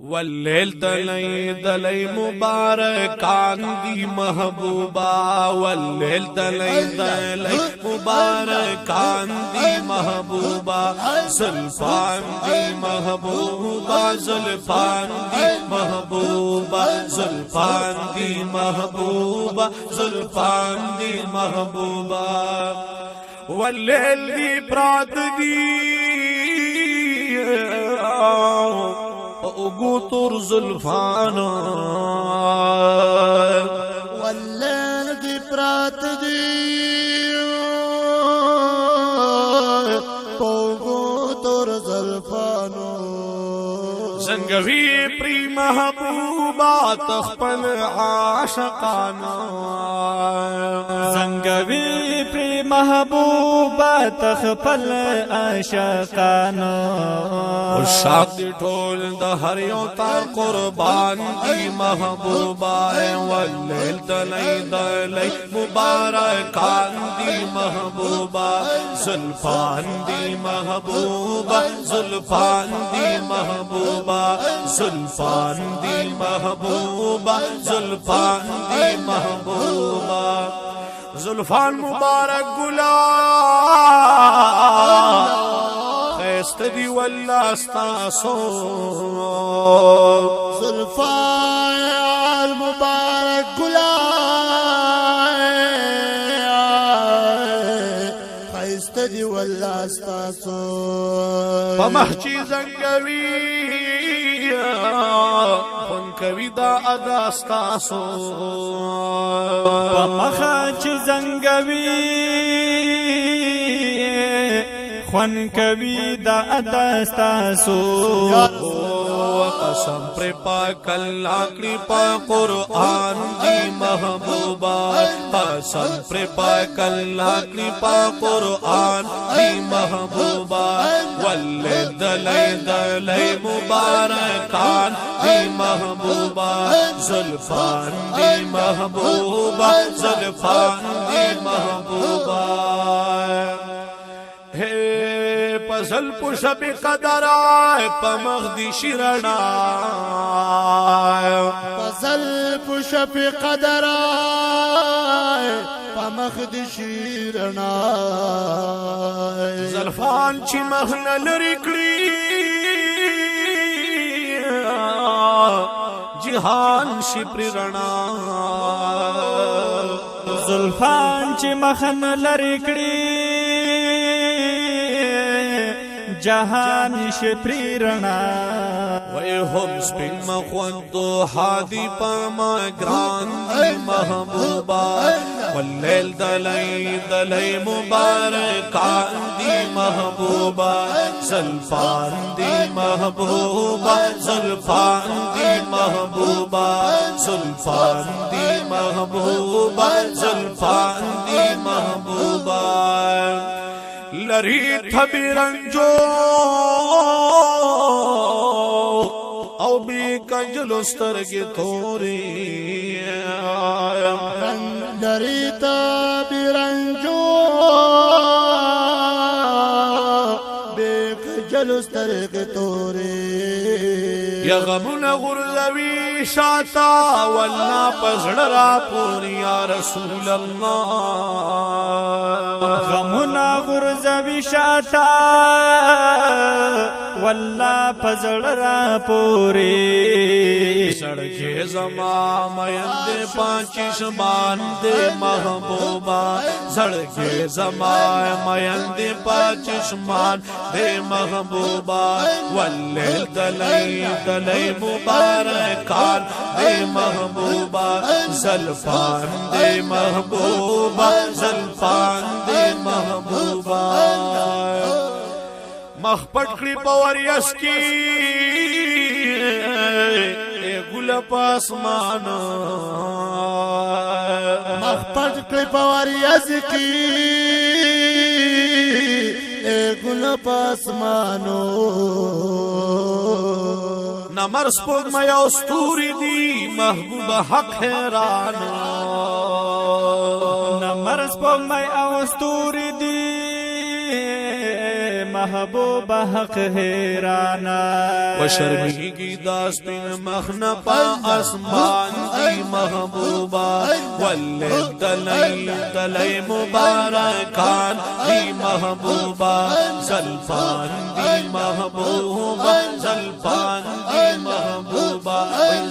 واللیل دلی دلی مبارکان دی محبوبا واللیل دلی دلی مبارکان دی محبوبا زلفان دی محبوبا زلفان دی محبوبا زلفان دی محبوبا زلفان دی محبوبا واللیل دی پرات دی اوگو تور زلفانا واللیل دی پرات دی اوگو تور زلفانو زنگوی پری محبوبا تخپل عاشقانا زنگوی پری محبوبا تخپل عاشقانا عشاق دی ٹول دا ہر یو تا قربان دی محبوبا واللیل دلی دلی مبارکان دی محبوبا زلفان دی محبوبا زلفان دی محبوبا زلفان دی محبوبا زلفان دی محبوبا زلفان مبارک گلاب خیست دی واللہ استاسو زلفان مبارک گلاب خیست دی واللہ استاسو پمحچی زنگوی خون کوي دا ادا استاسو پمخچ زنگوی خون کوي دا ادا استاسو قسم پر پاک اللہ کی پا قرآن دی محبوبا قسم پر پاک اللہ کی پا قرآن دی محبوبا واللیل دلی دلی مبارکان دی محبوبا زلفان دی محبوبا زلفان دی محبوبا پزل پشب قدر آئے پمغدی شرنا پزل پشب قدر آئے پمغدی شرنا زلفان چی مخنل رکلی جہان شپر رنا زلفان چی مخن لرکڑی جہان شپری رنا وی هم سپین مخوندو حادی پاما گران دی محبوبا واللیل دلی دلی مبارکان دی محبوبا زلفان دی محبوبا زلفان دی محبوبا زلفان دی محبوبا زلفان دی محبوبا لری تھبی رنجو او بی کنجلو سترگی توری لری تھبی رنجو بی کنجلو سترگی توری یغمون غرزوی شاتا والنا پزڑرا پوری یا رسول اللہ غمنا غرزوی شاتا واللہ پزڑ را پوری سڑکے زمان میندے پانچش باندے محبوبا سڑکے زمان میندے پانچش باندے محبوبا واللیل دلی دلی مبارکان دے محبوبا زلفان دے محبوبا زلفان دے محبوبا مخپٹ کری پوریس کی اے گل پاسمانا مخپٹ کری پوریس کی اے گل پاسمانو نمر سپوگ میا استوری دی محبوب حق حیرانا نمر سپوگ میا استوری دی محبوب حق حیرانا و شرمیگی داسپین مخنا پا اسمان دی محبوبا واللیل دلی مبارکان دی محبوبا زلفان دی محبوبا زلفان دی محبوبا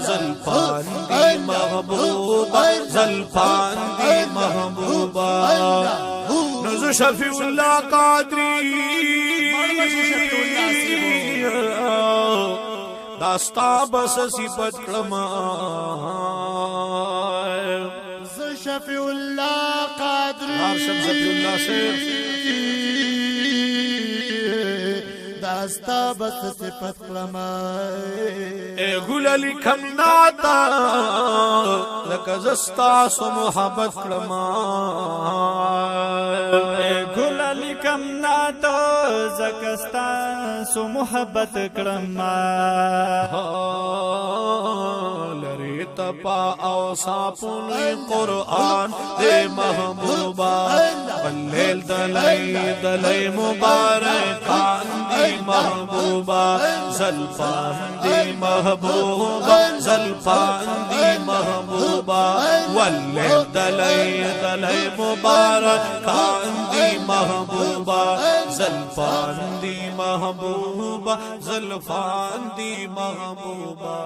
زلفان دی محبوبا زلفان دی محبوبا نزو شفیع اللہ قادری داستا بس صفت کلما ز شفیع اللہ قادری شم شفیع اللہ سے داستا بس صفت کلمائے اے گللی کم ناتا لکا زستا سو محبت کلما گللی کم ناتو زکستا سو محبت کرما لری تپا او ساپنی قرآن دے محبوبا واللیل دلی مبارکان دی محبوبا زلفان دی محبوبا زلفان دی محبوبا واللیل دلی مبارکان دی محبوبا زلفان دی محبوبا زلفان دی محبوبا